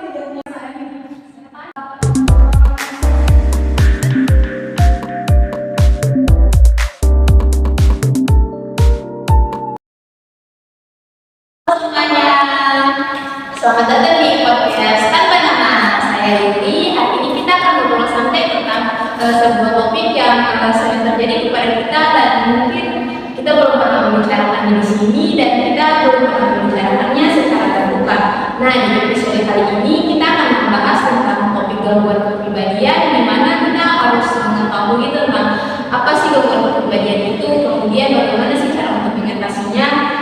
Semuanya, selamat datang di podcast Tanpa Nama. Saya Yuli. Hari ini kita akan ngobrol santai tentang sebuah topik yang sering terjadi kepada kita dan mungkin kita belum pernah membicarakannya di sini dan kita belum pernah membicarakannya secara terbuka. Nah, di episode kali ini kita akan membahas tentang topik gangguan kepribadian, di mana kita harus mengetahui tentang apa sih gangguan kepribadian itu, kemudian bagaimana sih cara untuk mengatasinya.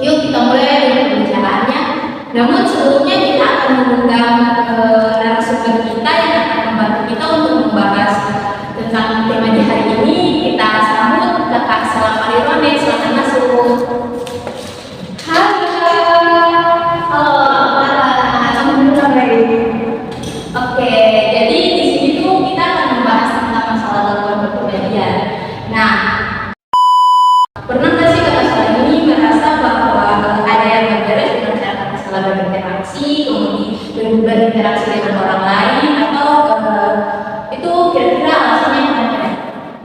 Yuk kita mulai dengan pembicaraannya. Namun sebelumnya kita akan mengundang narasumber kita yang akan membantu kita untuk membahas tentang tema di hari ini. Kita sambut Kakak Selam Arirone. Silakan masuk. Alhamdulillah baik. Oke, jadi di sini tuh kita akan membahas tentang masalah gangguan kepribadian. Nah, pernah nggak sih Kakak Selam ini merasa bahwa ada yang nggak beres dengan cara Kakak Selam berinteraksi, kemudian berinteraksi dengan orang lain, atau itu kira-kira alasannya apa?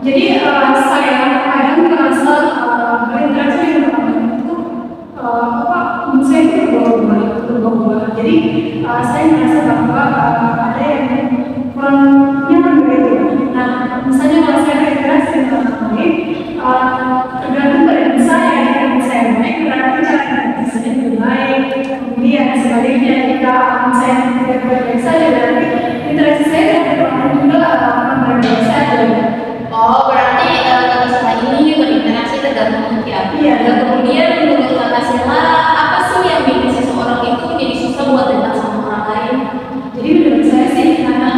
Jadi saya kadang merasa berinteraksi dengan orang lain itu saya itu berubah. Jadi saya merasa bahwa ada yang kurangnya begitu. Nah, misalnya kalau saya berinteraksi dengan orang lain, tergantung dari saya baik, berarti cara berinteraksi saya lebih baik. Kemudian sebaliknya jika saya tidak baik saja, berarti interaksi saya dengan orang lain juga akan baik saja. Oh, berarti Kakak Selam ini berinteraksi tergantung mood. Iya. Dan kemudian menurut Kakak Selam, apa sih yang bikin seseorang itu jadi susah buat dekat sama orang lain? Jadi menurut saya sih karena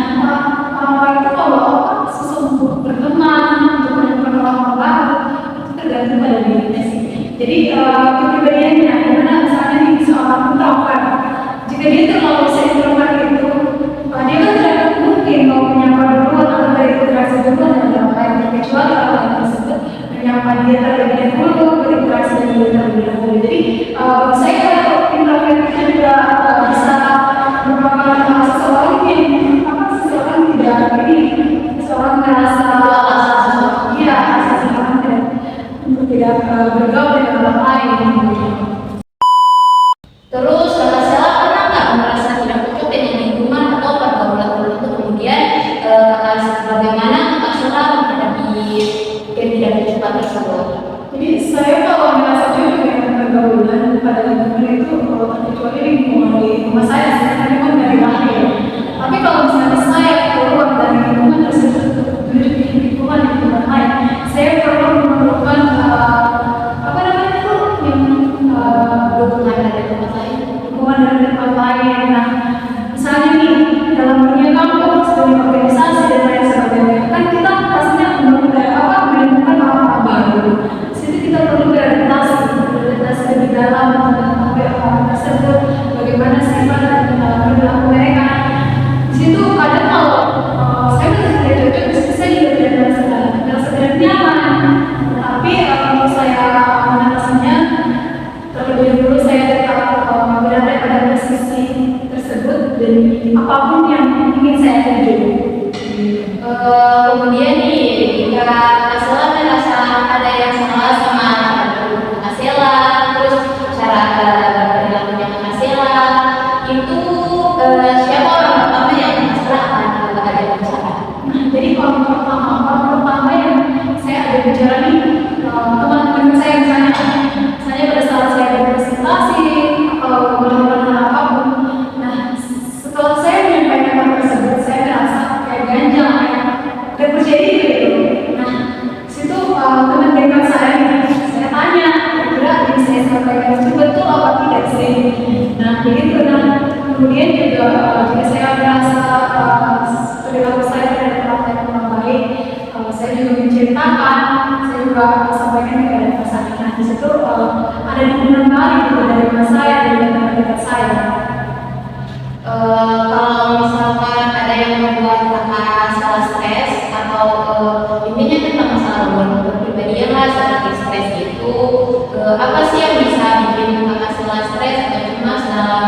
orang itu kalau susah untuk berteman, untuk menemukan orang baru itu tergantung pada dirinya sih. Jadi kepribadiannya, gimana misalnya nih seorang introvert, jika dia terlalu sering introvert itu, dia kan tidak mungkin mau menyapa duluan atau dari interaksi duluan dengan orang lain, kecuali orang lain tersebut menyapa dia terlebih dahulu, berinteraksi dengan dia terlebih dahulu. Jadi saya kalau introvert itu juga bisa merupakan seseorang merasa untuk tidak bergaul dengan orang lain. Terus Kakak Selam pernah nggak merasa tidak cocok dengan lingkungan atau pergaulan tertentu, kemudian bagaimana Kakak Selam menghadapi ketidakcocokan tersebut? Jadi saya kalau merasa cocok dengan pergaulan pada lingkungan itu kecuali lingkungan di rumah saya, karena memang dari lahir. Tapi kalau misalnya saya keluar dari lingkungan tersebut duduk di lingkungan lain, saya perlu memerlukan Dukungan dari tempat lain. dukungan dari tempat lain. Nah, misalnya nih dalam dunia kampus, dunia organisasi dan lain sebagainya, kan kita pastinya menemukan hal baru. Di situ kita perlu beradaptasi lebih dalam tentang orang tersebut, bagaimana sifat dan perilaku mereka. Di situ kadang kalau saya tidak cocok, saya juga tidak merasa nyaman. Tapi kalau saya mengatasinya, terlebih dahulu saya tetap berada pada posisi tersebut dan apapun yang ingin saya tuju. Kemudian nih, jika Kakak Selam merasa ada yang salah sama Kakak Selam, terus cara berperilakunya Kakak Selam, itu siapa orang pertama yang masalah akan Kakak ajak bicara? Nah, jadi orang pertama yang saya ada bicara nih teman-teman saya, misalnya pada saat saya berpresentasi atau melakukan apapun. Nah, setelah saya menyampaikan hal tersebut, saya merasa kayak ganjal, dan terjadi gitu. Nah, situ teman dekat saya tanya, kira-kira yang saya sampaikan itu betul apa tidak sih? Nah, begitu. Nah, kemudian juga jika saya merasa perilaku saya tidak orang baik, saya juga menceritakan, saya juga sampaikan kepada pasangan. Nah, di situ ada dukungan balik gitu dari teman saya, dari teman dekat saya. Kalau misalkan ada yang membuat Kakak salah stres atau intinya tentang masalah gangguan kepribadian lah, seperti stres itu, apa sih yang bisa bikin Kakak salah stres atau cemas dalam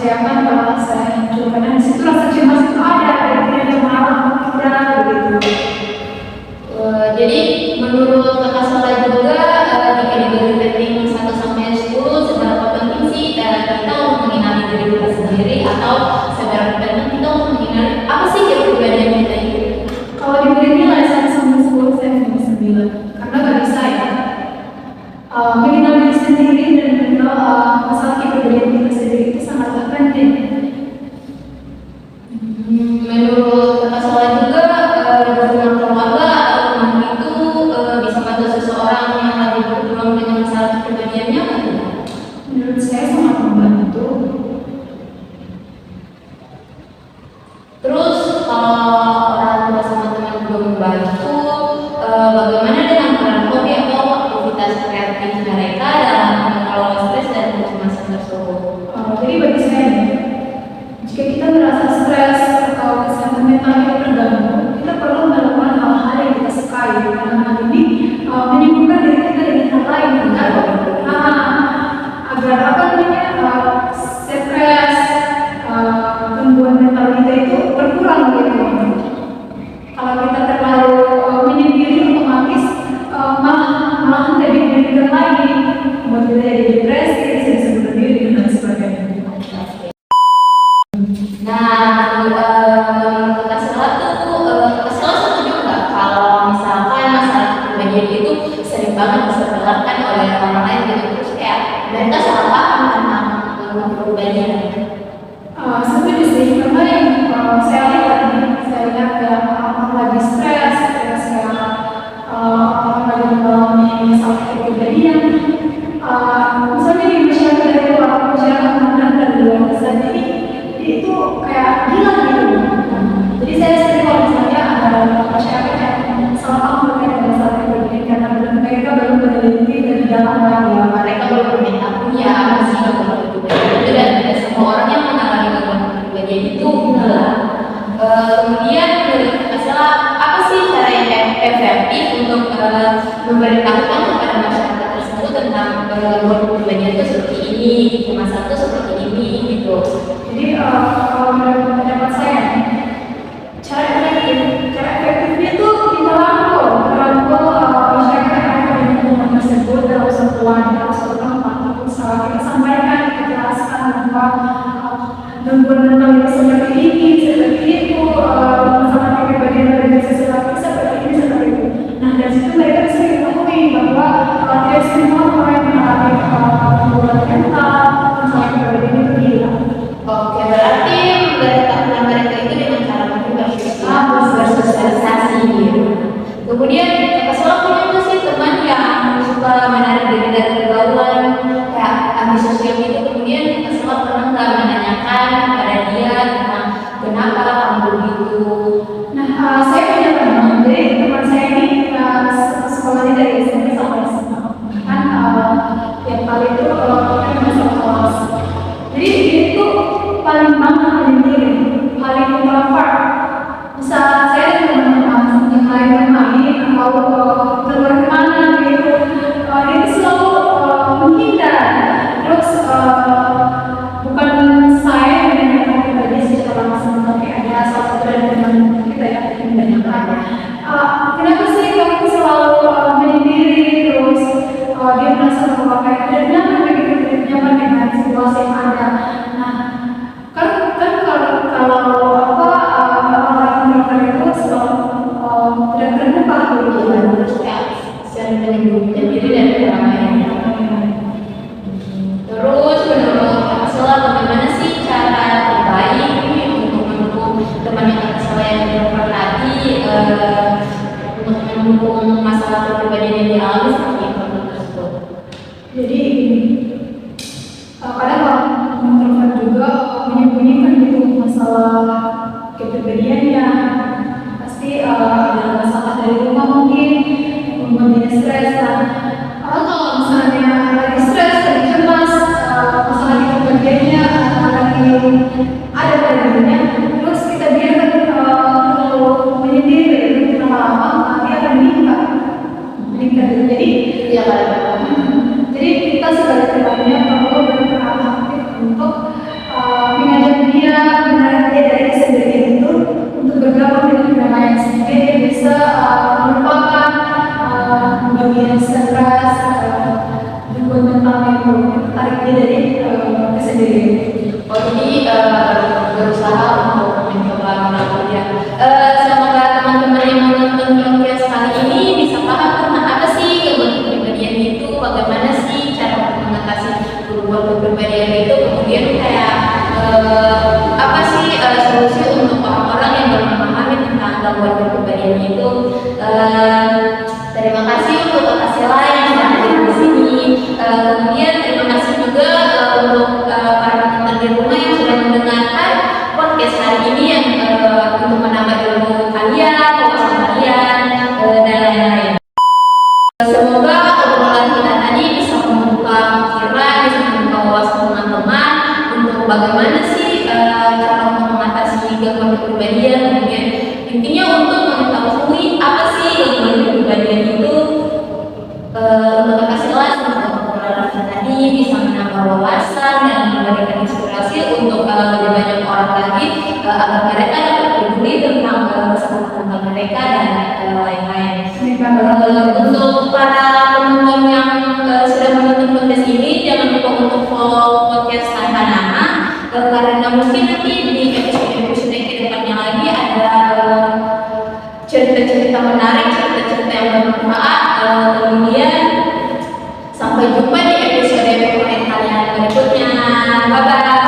kecewakan kalau saya muncul karena di situ rasa cemas itu ada dan tidak marah ada begitu. Jadi menurut Kakak Sola juga jika diberi rating 1 sampai 10 seberapa penting sih kita untuk mengenali diri kita sendiri atau seberapa penting kita untuk mengenali apa sih kepribadian kita itu? Kalau diberi nilai 1 sampai 10 saya kasih 9 karena bagi saya mengenal diri sendiri dan mengenal masalah kepribadian kita sendiri itu sangat penting. Menurut Kakak Sola juga dukungan keluarga atau teman itu bisa bantu seseorang yang lagi berjuang dengan masalah kepribadiannya kan? Menurut saya sangat membantu. Terus kalau orang tua sama teman juga membantu, bagaimana dengan peran hobi atau aktivitas kreatif mereka dalam mengelola stres dan kecemasan tersebut? Jadi bagi saya nih, jika kita merasa stres atau kesehatan mental kita terganggu, kita perlu melakukan hal-hal yang kita sukai. Dalam hal ini menyibukkan diri kita dengan hal lain agar apa namanya stres, gangguan mental kita itu berkurang gitu. Kalau kita terlalu menyendiri otomatis malah lebih dekat lagi, membuat kita jadi depresi, bisa bunuh diri dan lain sebagainya. Nah, Kakak Sola setuju nggak kalau misalkan masalah kepribadian itu sering banget disebarkan oleh orang lain gitu, terus kayak mereka salah paham tentang kepribadian? Setuju sih, karena yang saya lihat ya orang lagi stres, terus ya orang lagi mengalami masalah kepribadian, misalnya di masyarakat dari luar, masyarakat mana dari luar sana itu kayak gila gitu. Jadi saya sering kalau misalnya ada masyarakat yang salah paham terkait dengan masalah kepribadian karena mereka baru meneliti dari dalam ya Mereka belum mengetahui ya apa sih gangguan kepribadian itu dan tidak semua orang yang mengalami gangguan kepribadian itu benar. Kemudian menurut Kakak Sola, apa sih cara yang efektif untuk memberitahukan kepada masyarakat tersebut tentang gangguan kepribadian itu seperti ini, kecemasan itu seperti ini gitu. Jadi kalau menurut pendapat saya, cara efektifnya itu kita rangkul masyarakat yang ada di lingkungan tersebut dalam satu wadah, satu tempat, kita sampaikan, kita jelaskan bahwa gangguan mental itu seperti ini, seperti itu, masalah kepribadian dari seperti ini, seperti itu. Nah dari situ mereka bisa mengetahui bahwa tidak semua orang yang mengalami gangguan mental, masalah kepribadian itu gila. Oke, berarti memberitahukan mereka itu dengan cara bersosialisasi gitu. Kemudian Kakak Sola punya nggak sih teman yang suka menarik diri dari pergaulan kayak antisosial gitu, kemudian Kakak Sola pernah nggak menanyakan kepada dia tentang kenapa kamu begitu? Nah, saya punya teman, jadi teman saya ini sekolahnya dari SMP sampai SMA. Kan yang paling itu kan masuk kelas. Jadi dia itu paling banget menyendiri, paling introvert. Bisa saya dengan teman yang lain bermain atau keluar kemana gitu, dia itu selalu menghindar. Terus bukan saya yang menanyakan kepada dia secara langsung, tapi ada salah satu dari teman kita yang menanyakan, kenapa sih kamu selalu menyendiri, terus dia merasa bahwa kayak tidak nyaman begitu, tidak nyaman dengan situasi yang ada. Nah, kan kalau orang introvert itu selalu tidak terbuka begitu, Terus kayak sering menyembunyikan diri dari orang lain. Terus menurut Kakak Sola, bagaimana sih cara terbaik untuk mendukung teman yang Kakak Sola yang introvert tadi untuk mendukung masalah kepribadian yang dialami seperti introvert tersebut? Jadi kadang orang introvert juga menyembunyikan gitu masalah kepribadiannya. Pasti ada masalah dari rumah mungkin, membuat dia stres. Kalau misalnya lagi stres, lagi cemas, masalah kepribadiannya lagi ada pada dirinya, terus kita biarkan menyendiri lama-lama, dia akan meningkat. Jadi Iya kan? jadi kita sebagai pribadinya perlu berperan aktif untuk podcast hari ini yang untuk menambah ilmu kalian, wawasan kalian, dan lain-lain. Semoga obrolan kita tadi bisa membuka pikiran, bisa membuka wawasan teman-teman untuk bagaimana sih cara untuk mengatasi gangguan kepribadian. Kemudian intinya untuk mengetahui apa sih gangguan kepribadian itu. Untuk kelas obrolan kita tadi bisa menambah wawasan dan memberikan inspirasi untuk lebih banyak orang lagi agar mereka dapat peduli tentang kesehatan mereka dan lain-lain. Untuk para penonton yang sudah menonton podcast ini, jangan lupa untuk follow podcast Tanpa Nama, karena mungkin nanti di episode kedepannya lagi ada cerita-cerita menarik, cerita-cerita yang bermanfaat. Kemudian sampai jumpa di episode kalian berikutnya. Bye bye.